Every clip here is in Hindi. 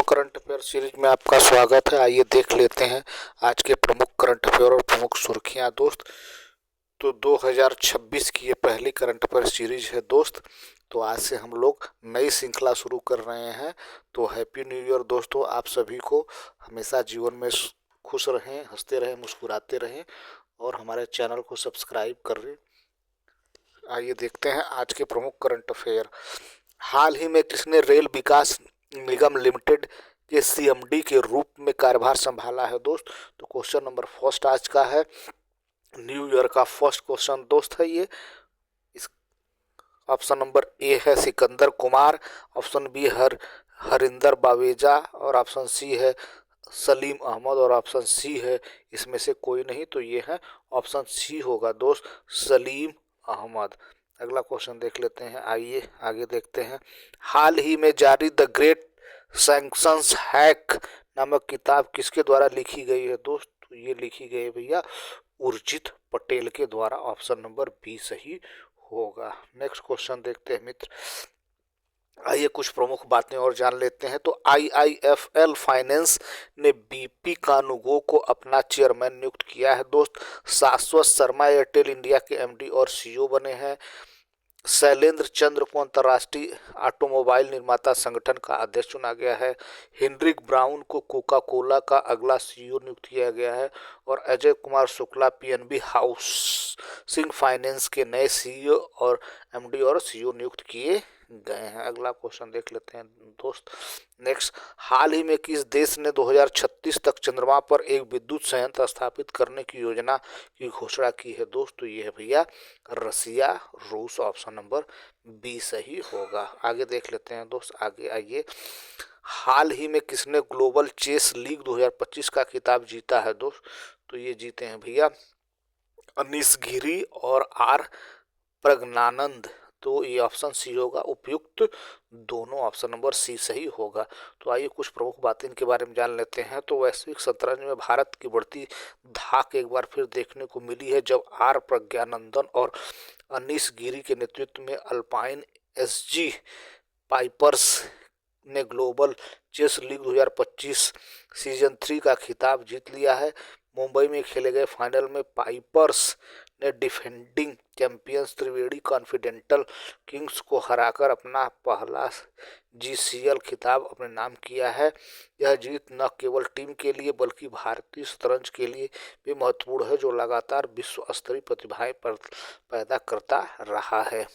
करंट अफेयर सीरीज में आपका स्वागत है। आइए देख लेते हैं आज के प्रमुख करंट अफेयर और प्रमुख सुर्खियां दोस्त। तो 2026 की ये पहली करंट अफेयर सीरीज है दोस्त। तो आज से हम लोग नई श्रृंखला शुरू कर रहे हैं। तो हैप्पी न्यू ईयर दोस्तों। आप सभी को हमेशा जीवन में खुश रहें, हंसते रहें, मुस्कुराते रहें और हमारे चैनल को सब्सक्राइब करें। आइए देखते हैं आज के प्रमुख करंट अफेयर। हाल ही में किसने रेल विकास निगम लिमिटेड के सीएमडी के रूप में कार्यभार संभाला है दोस्त? तो क्वेश्चन नंबर फर्स्ट आज का है, न्यू ईयर का फर्स्ट क्वेश्चन दोस्त है ये। इस ऑप्शन नंबर ए है सिकंदर कुमार, ऑप्शन बी हरिंदर बावेजा और ऑप्शन सी है सलीम अहमद और ऑप्शन सी है इसमें से कोई नहीं। तो ये है ऑप्शन सी होगा दोस्त, सलीम अहमद। अगला क्वेश्चन देख लेते हैं। आइए आगे देखते हैं। हाल ही में जारी द ग्रेट सैंक्शंस हैक नामक किताब किसके द्वारा लिखी गई है दोस्त? तो ये लिखी गई है भैया उर्जित पटेल के द्वारा। ऑप्शन नंबर बी सही होगा। नेक्स्ट क्वेश्चन देखते हैं मित्र। आइए कुछ प्रमुख बातें और जान लेते हैं। तो आईआईएफएल फाइनेंस ने बीपी कानूगो को अपना चेयरमैन नियुक्त किया है दोस्त। शाश्वत शर्मा एयरटेल इंडिया के एमडी और सीईओ बने हैं। शैलेंद्र चंद्र को अंतर्राष्ट्रीय ऑटोमोबाइल निर्माता संगठन का अध्यक्ष चुना गया है। हेनरिक ब्राउन को कोका कोला का अगला सीईओ नियुक्त किया गया है। और Ajay Kumar Shukla PNB housing finance के नए सीईओ और एमडी और सीईओ नियुक्त किए गए हैं। अगला क्वेश्चन देख लेते हैं दोस्त। नेक्स्ट, हाल ही में किस देश ने 2036 तक चंद्रमा पर एक विद्युत संयंत्र स्थापित करने की योजना की घोषणा की है दोस्त? तो ये है भैया रसिया, रूस। ऑप्शन नंबर बी सही होगा। आगे देख लेते हैं दोस्त। आगे आइए। हाल ही में किसने ग्लोबल चेस लीग 2025 का खिताब जीता है दोस्त? तो ये जीते हैं भैया अनीस गिरी और आर प्रज्ञानंद। तो ये ऑप्शन सी होगा उपयुक्त दोनों। ऑप्शन नंबर सी सही होगा। तो आइए कुछ प्रमुख बातें इनके बारे में जान लेते हैं। तो वैश्विक शतरंज में भारत की बढ़ती धाक एक बार फिर देखने को मिली है, जब आर प्रज्ञानंदन और अनीस गिरी के नेतृत्व में अल्पाइन एसजी पाइपर्स ने ग्लोबल चेस लीग 2025 सीजन 3 का खिताब जीत लिया है। मुंबई में खेले गए फाइनल में पाइपर्स ने डिफेंडिंग चैंपियंस त्रिवेणी कॉन्फिडेंटल किंग्स को हराकर अपना पहला जीसीएल खिताब अपने नाम किया है। यह जीत न केवल टीम के लिए बल्कि भारतीय शतरंज के लिए भी महत्वपूर्ण है, जो लगातार विश्व स्तरीय प्रतिभाएं पैदा करता रहा है।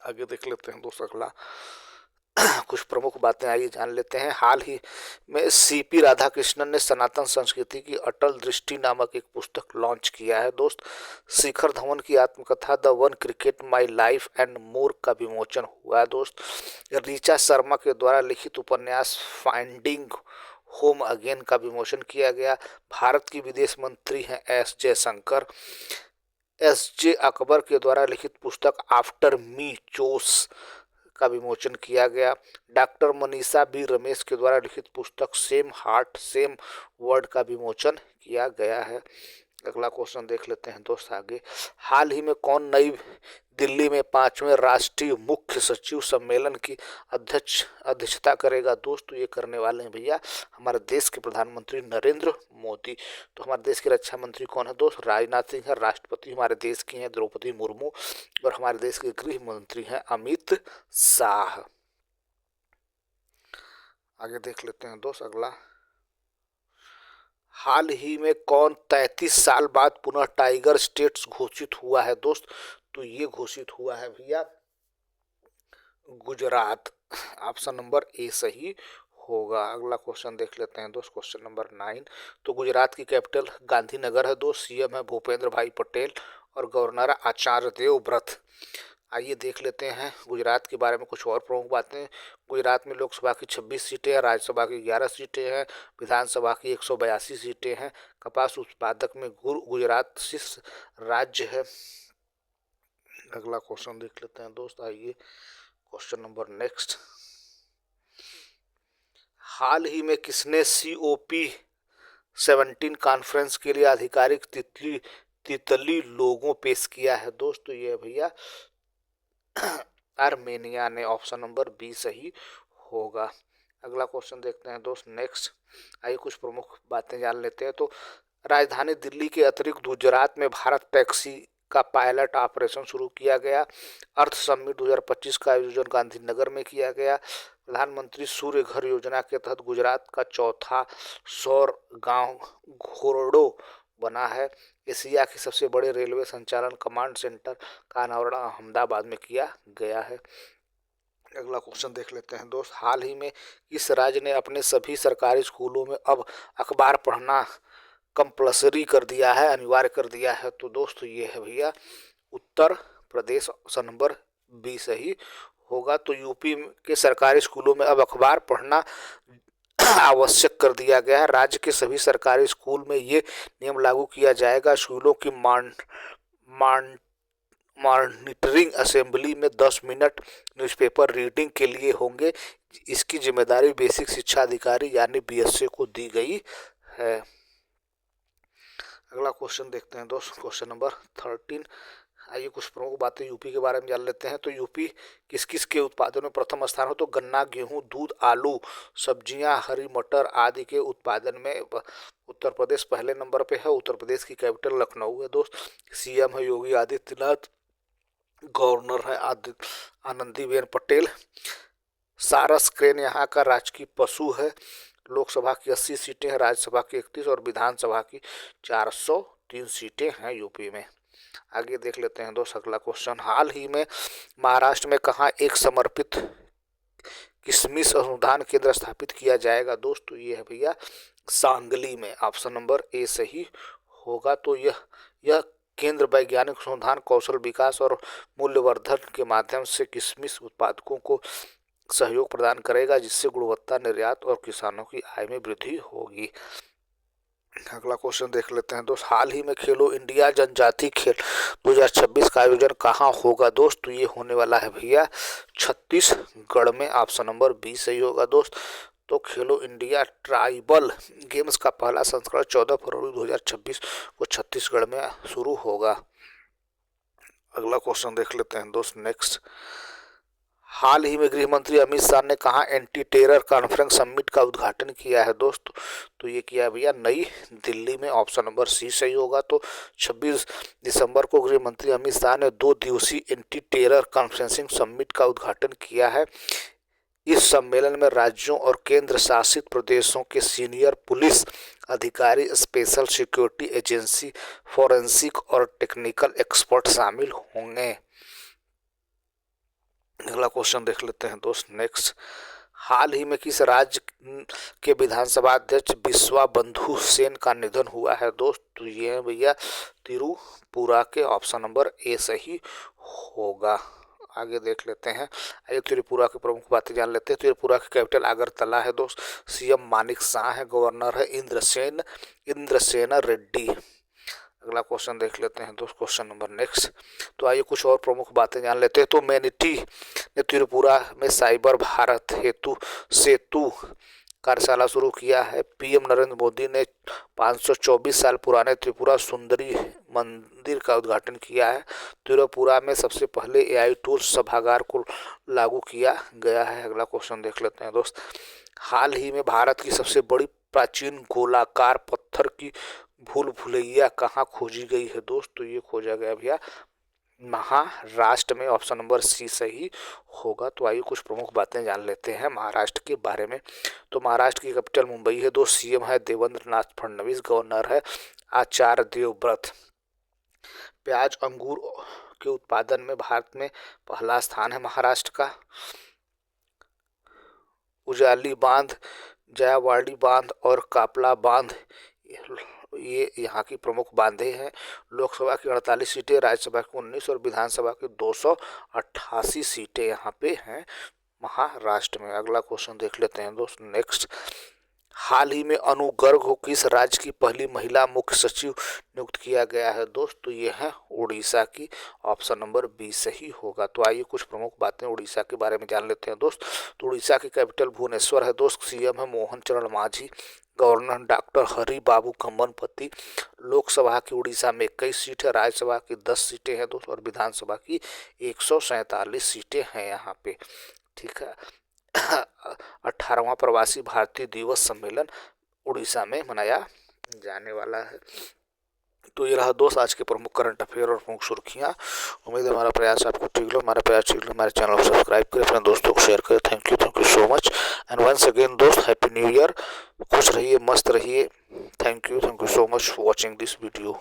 आगे देख लेते हैं दोस्त अगला। कुछ प्रमुख बातें आइए जान लेते हैं। हाल ही में सीपी राधाकृष्णन ने सनातन संस्कृति की अटल दृष्टि नामक एक पुस्तक लॉन्च किया है दोस्त। शिखर धवन की आत्मकथा the one cricket my life and more का विमोचन हुआ है दोस्त। ऋचा शर्मा के द्वारा लिखित उपन्यास फाइंडिंग होम अगेन का विमोचन किया गया। भारत की विदेश मंत्री हैं एस जयशंकर। एस.जे. अकबर के द्वारा लिखित पुस्तक आफ्टर मी चोस का विमोचन किया गया। डॉक्टर मनीषा बी रमेश के द्वारा लिखित पुस्तक सेम हार्ट सेम वर्ड का विमोचन किया गया है। अगला क्वेश्चन देख लेते हैं दोस्त आगे। हाल ही में कौन नई दिल्ली में 5वें राष्ट्रीय मुख्य सचिव सम्मेलन की अध्यक्षता करेगा दोस्त? तो ये करने वाले हैं भैया हमारे देश के प्रधानमंत्री नरेंद्र मोदी। तो हमारे देश के रक्षा मंत्री कौन है दोस्त? राजनाथ सिंह है। राष्ट्रपति हमारे देश की हैं द्रौपदी मुर्मू और हमारे देश के गृह मंत्री हैं अमित शाह। आगे देख लेते हैं दोस्त अगला। हाल ही में कौन 33 साल बाद पुनः टाइगर स्टेट्स घोषित हुआ है दोस्त? तो ये घोषित हुआ है भैया गुजरात। ऑप्शन नंबर ए सही होगा। अगला क्वेश्चन देख लेते हैं दोस्त। Question number 9। तो गुजरात की कैपिटल गांधीनगर है दोस्त। सीएम है भूपेंद्र भाई पटेल और गवर्नर आचार्य देवव्रत। आइए देख लेते हैं गुजरात के बारे में कुछ और प्रमुख बातें। गुजरात में लोकसभा की 26 सीटें हैं, राज्यसभा की 11 सीटें हैं, विधानसभा की 182 सीटें हैं। कपास उत्पादक में गुजरात शीर्ष राज्य है। अगला क्वेश्चन देख लेते हैं दोस्त। आइए क्वेश्चन नंबर नेक्स्ट। हाल ही में किसने COP17 कॉन्फ्रेंस के लिए आधिकारिक तितली लोगो पेश किया है दोस्त? तो ये भैया आर्मेनिया ने। ऑप्शन नंबर बी सही होगा। अगला क्वेश्चन देखते हैं दोस्त नेक्स्ट। आइए कुछ प्रमुख बातें जान लेते हैं। तो राजधानी दिल्ली के अतिरिक्त गुजरात में भारत टैक्सी का पायलट ऑपरेशन शुरू किया गया। अर्थ समिट 2025 का आयोजन गांधीनगर में किया गया। प्रधानमंत्री सूर्य घर योजना के तहत गुजरात का चौथा सौर गांव घोरडो बना है। एशिया के सबसे बड़े रेलवे संचालन कमांड सेंटर का अनावरण अहमदाबाद में किया गया है। अगला क्वेश्चन देख लेते हैं दोस्त। हाल ही में किस राज्य ने अपने सभी सरकारी स्कूलों में अब अखबार पढ़ना कंपल्सरी कर दिया है, अनिवार्य कर दिया है? तो दोस्तों ये है भैया Uttar Pradesh. Option number B सही होगा। तो यूपी के सरकारी स्कूलों में अब अखबार पढ़ना आवश्यक कर दिया गया है। राज्य के सभी सरकारी स्कूल में ये नियम लागू किया जाएगा। स्कूलों की मॉनिटरिंग असेंबली में 10 मिनट न्यूज़पेपर रीडिंग के लिए होंगे। इसकी जिम्मेदारी बेसिक शिक्षा अधिकारी यानी बीएसए को दी गई है। अगला क्वेश्चन देखते हैं दोस्त, क्वेश्चन नंबर 13। आइए कुछ प्रमुख बातें यूपी के बारे में जान लेते हैं। तो यूपी किस किस के उत्पादन में प्रथम स्थान हो? तो गन्ना, गेहूं, दूध, आलू, सब्जियां, हरी मटर आदि के उत्पादन में उत्तर प्रदेश पहले नंबर पे है। उत्तर प्रदेश की कैपिटल लखनऊ है दोस्त। सीएम है योगी आदित्यनाथ। गवर्नर है आनंदीबेन पटेल। सारस क्रेन यहाँ का राजकीय पशु है। लोकसभा की 80 सीटें हैं, राज्यसभा की 31 और विधानसभा की 403 सीटें हैं यूपी में। आगे देख लेते हैं दोस्त अगला क्वेश्चन। हाल ही में महाराष्ट्र में कहाँ एक समर्पित किशमिश अनुसंधान केंद्र स्थापित किया जाएगा? दोस्तों ये है भैया सांगली में। ऑप्शन नंबर ए सही होगा। तो यह केंद्र वैज्ञानिक अनुसंधान, कौशल विकास और मूल्यवर्धन के माध्यम से किशमिश उत्पादकों को सहयोग प्रदान करेगा, जिससे गुणवत्ता, निर्यात और किसानों की आय में वृद्धि होगी। अगला क्वेश्चन देख लेते हैं दोस्त। हाल ही में खेलो इंडिया जनजातीय खेल 2026 का आयोजन कहाँ होगा? दोस्त तो ये होने वाला है भैया छत्तीसगढ़ में। ऑप्शन नंबर बी सही होगा दोस्त। तो खेलो इंडिया ट्राइबल गेम्स का पहला संस्करण 14 फरवरी 2026 को छत्तीसगढ़ में शुरू होगा। अगला क्वेश्चन देख लेते हैं दोस्त नेक्स्ट। हाल ही में गृह मंत्री अमित शाह ने कहा एंटी टेरर कॉन्फ्रेंस समिट का उद्घाटन किया है? दोस्त तो ये किया भैया नई दिल्ली में। ऑप्शन नंबर सी सही होगा। तो 26 दिसंबर को गृह मंत्री अमित शाह ने 2 दिवसीय एंटी टेरर कॉन्फ्रेंसिंग समिट का उद्घाटन किया है। इस सम्मेलन में राज्यों और केंद्र शासित प्रदेशों के सीनियर पुलिस अधिकारी, स्पेशल सिक्योरिटी एजेंसी, फोरेंसिक और टेक्निकल एक्सपर्ट शामिल होंगे। अगला क्वेश्चन देख लेते हैं दोस्त नेक्स्ट। हाल ही में किस राज्य के विधानसभा अध्यक्ष विश्वा बंधु सेन का निधन हुआ है? दोस्त तो ये है भैया त्रिपुरा के। ऑप्शन नंबर ए सही होगा। आगे देख लेते हैं। आइए त्रिपुरा की प्रमुख बातें जान लेते हैं। त्रिपुरा की कैपिटल अगरतला है दोस्त। सीएम मानिक शाह है। गवर्नर है इंद्रसेना रेड्डी। अगला क्वेश्चन देख लेते हैं दोस्त, क्वेश्चन नंबर नेक्स्ट। तो आइए कुछ और प्रमुख बातें जान लेते हैं। तो मैनिटी ने त्रिपुरा में साइबर भारत हेतु सेतु कार्यशाला शुरू किया है। पीएम नरेंद्र मोदी ने 524 साल पुराने त्रिपुरा सुंदरी मंदिर का उद्घाटन किया है। त्रिपुरा में सबसे पहले एआई टूल्स सभागार को लागू किया गया है। अगला क्वेश्चन देख लेते हैं दोस्त। हाल ही में भारत की सबसे बड़ी प्राचीन गोलाकार पत्थर की भूल भुलैया कहाँ खोजी गई है? दोस्त तो ये खोजा गया भैया महाराष्ट्र में। ऑप्शन नंबर सी सही होगा। तो आइए कुछ प्रमुख बातें जान लेते हैं महाराष्ट्र के बारे में। तो महाराष्ट्र की कैपिटल मुंबई है। 2 सीएम है देवेंद्र नाथ फडणवीस। गवर्नर है आचार्य देवव्रत। प्याज अंगूर के उत्पादन में भारत में पहला स्थान है महाराष्ट्र का। उजाली बांध, जयावाड़ी बांध और कापला बांध ये यहाँ की प्रमुख बांधे हैं। लोकसभा की 48 सीटें, राज्यसभा की 19 और विधानसभा की 288 सीटें यहाँ पे हैं महाराष्ट्र में। अगला क्वेश्चन देख लेते हैं दोस्त नेक्स्ट। हाल ही में अनु गर्ग को किस राज्य की पहली महिला मुख्य सचिव नियुक्त किया गया है? दोस्त तो ये है उड़ीसा की। ऑप्शन नंबर बी सही होगा। तो आइए कुछ प्रमुख बातें उड़ीसा के बारे में जान लेते हैं दोस्त। तो उड़ीसा की कैपिटल भुवनेश्वर है दोस्त। सीएम है मोहन चरण मांझी। गवर्नर डॉक्टर हरि बाबू कंबनपति। लोकसभा की उड़ीसा में 21 सीट है, राज्यसभा की 10 सीटें हैं दोस्त और विधानसभा की 147 सीटें हैं यहाँ पे। ठीक है। 18वां प्रवासी भारतीय दिवस सम्मेलन उड़ीसा में मनाया जाने वाला है। तो ये रहा दोस्त आज के प्रमुख करंट अफेयर और प्रमुख सुर्खियाँ। उम्मीद है हमारा प्रयास आपको ठीक लगा। हमारा प्रयास ठीक लगा, हमारे चैनल को सब्सक्राइब करें, अपने दोस्तों को शेयर करें। Thank you so much and once again दोस्त, हैप्पी न्यू ईयर। खुश रहिए, मस्त रहिए। Thank you so much for watching this video.